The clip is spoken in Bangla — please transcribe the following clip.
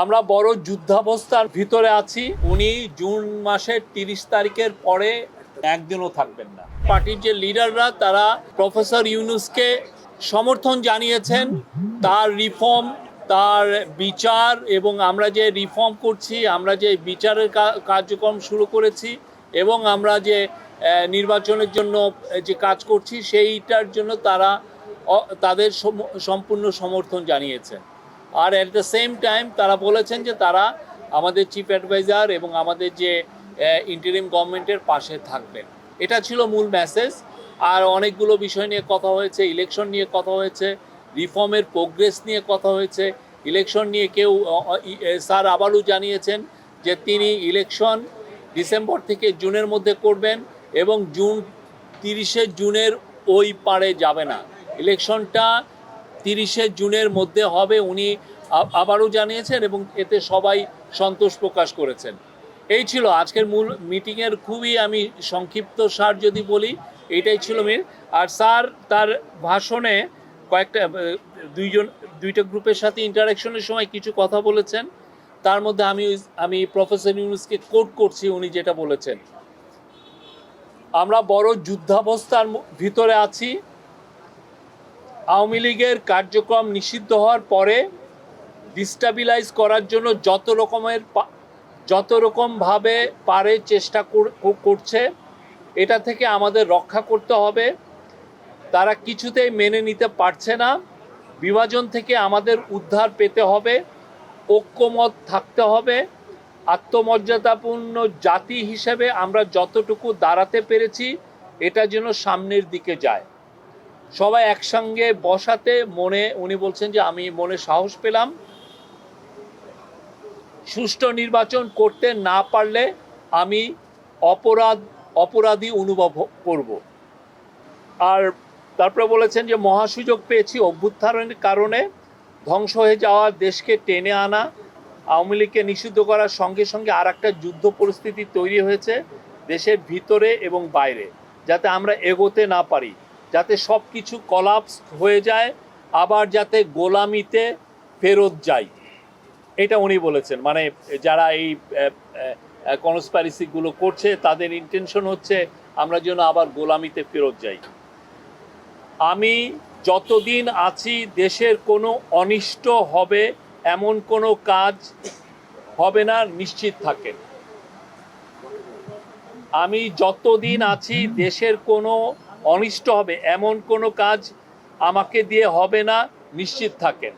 আমরা বড় যুদ্ধাবস্থার ভিতরে আছি। উনি জুন মাসের 30 তারিখের পরে একদিনও থাকবেন না। পার্টির যে লিডাররা তারা প্রফেসর ইউনূসকে সমর্থন জানিয়েছেন, তার রিফর্ম, তার বিচার, এবং আমরা যে রিফর্ম করছি, আমরা যে বিচারের কার্যক্রম শুরু করেছি, এবং আমরা যে নির্বাচনের জন্য যে কাজ করছি সেইটার জন্য তারা তাদের সম্পূর্ণ সমর্থন জানিয়েছেন। আর অ্যাট দ্য সেম টাইম তারা বলেছেন যে তারা আমাদের চিফ অ্যাডভাইজার এবং আমাদের যে ইন্টারিম গভর্নমেন্টের পাশে থাকবেন। এটা ছিল মূল মেসেজ। আর অনেকগুলো বিষয় নিয়ে কথা হয়েছে, ইলেকশন নিয়ে কথা হয়েছে, রিফর্মের প্রোগ্রেস নিয়ে কথা হয়েছে। ইলেকশন নিয়ে কেউ স্যার আবারও জানিয়েছেন যে তিনি ইলেকশন ডিসেম্বর থেকে জুনের মধ্যে করবেন এবং 30 জুনের ওই পারে যাবে না, ইলেকশনটা 30 জুনের মধ্যে হবে, উনি আবারও জানিয়েছেন এবং এতে সবাই সন্তোষ প্রকাশ করেছেন। এই ছিল আজকের মূল মিটিংয়ের খুবই আমি সংক্ষিপ্ত সার যদি বলি, এইটাই ছিল মেন। আর স্যার তার ভাষণে দুইটা গ্রুপের সাথে ইন্টারাকশনের সময় কিছু কথা বলেছেন। তার মধ্যে আমি প্রফেসর ইউনূসকে কোট করছি, উনি যেটা বলেছেন, আমরা বড় যুদ্ধাবস্থার ভিতরে আছি। আওয়ামী লীগের কার্যক্রম নিষিদ্ধ হওয়ার পরে ডিস্টাবিলাইজ করার জন্য যত রকমভাবে পারে চেষ্টা করছে। এটা থেকে আমাদের রক্ষা করতে হবে। তারা কিছুতেই মেনে নিতে পারছে না। বিভাজন থেকে আমাদের উদ্ধার পেতে হবে, ঐক্যমত থাকতে হবে। আত্মমর্যাদাপূর্ণ জাতি হিসেবে আমরা যতটুকু দাঁড়াতে পেরেছি এটা যেন সামনের দিকে যায়। সবাই একসঙ্গে বসাতে উনি বলছেন যে আমি মনে সাহস পেলাম। সুষ্ঠু নির্বাচন করতে না পারলে আমি অপরাধী অনুভব করব। আর তারপরে বলেছেন যে মহাসুযোগ পেয়েছি অভ্যুত্থানের কারণে। ধ্বংস হয়ে যাওয়া দেশকে টেনে আনা, আওয়ামী লীগকে নিষিদ্ধ করার সঙ্গে সঙ্গে আর একটা যুদ্ধ পরিস্থিতি তৈরি হয়েছে দেশের ভিতরে এবং বাইরে, যাতে আমরা এগোতে না পারি, যাতে সব কিছু কলাপস হয়ে যায়, আবার যাতে গোলামিতে ফেরত যাই। এটা উনি বলেছেন। মানে যারা এই কনস্পাইরেসিগুলো করছে তাদের ইন্টেনশন হচ্ছে আমরা যেন আবার গোলামিতে ফেরত যাই। আমি যতদিন আছি দেশের কোনো অনিষ্ট হবে এমন কোনো কাজ হবে না, নিশ্চিত থাকেন। আমি যতদিন আছি দেশের কোনো অনিষ্ট হবে এমন কোনো কাজ আমাকে দিয়ে হবে না, নিশ্চিত থাকেন।